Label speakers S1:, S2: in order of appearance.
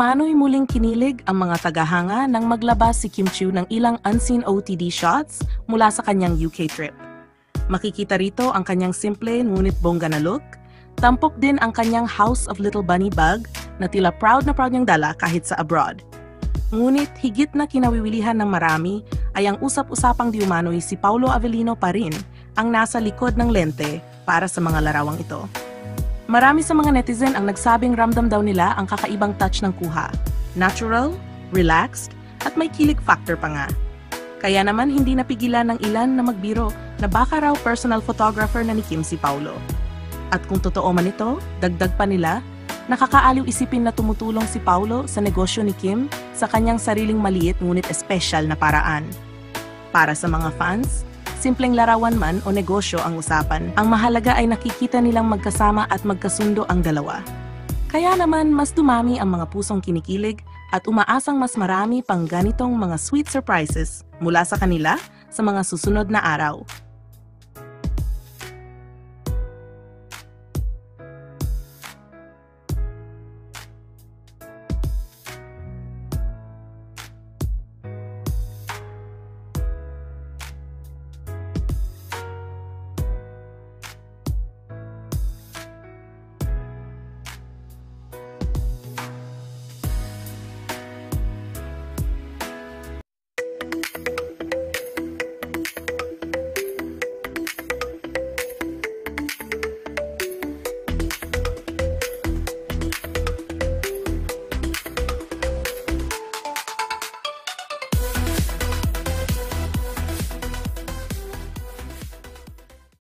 S1: umano'y muling kinilig ang mga tagahanga nang maglabas si Kim Chiu ng ilang unseen OTD shots mula sa kanyang UK trip. Makikita rito ang kanyang simple ngunit bongga na look, tampok din ang kanyang House of Little Bunny bag na tila proud na proud niyang dala kahit sa abroad. Ngunit higit na kinawiwilihan ng marami ay ang usap-usapang di umano'y si Paulo Avellino pa rin ang nasa likod ng lente para sa mga larawang ito. Marami sa mga netizen ang nagsabing ramdam daw nila ang kakaibang touch ng kuha. Natural, relaxed, at may kilig factor pa nga. Kaya naman hindi napigilan ng ilan na magbiro na baka raw personal photographer na ni Kim si Paulo. At kung totoo man ito, dagdag pa nila, nakakaaliw isipin na tumutulong si Paulo sa negosyo ni Kim sa kanyang sariling maliit ngunit espesyal na paraan. Para sa mga fans, simpleng larawan man o negosyo ang usapan, ang mahalaga ay nakikita nilang magkasama at magkasundo ang dalawa. Kaya naman mas dumami ang mga pusong kinikilig at umaasang mas marami pang ganitong mga sweet surprises mula sa kanila sa mga susunod na araw.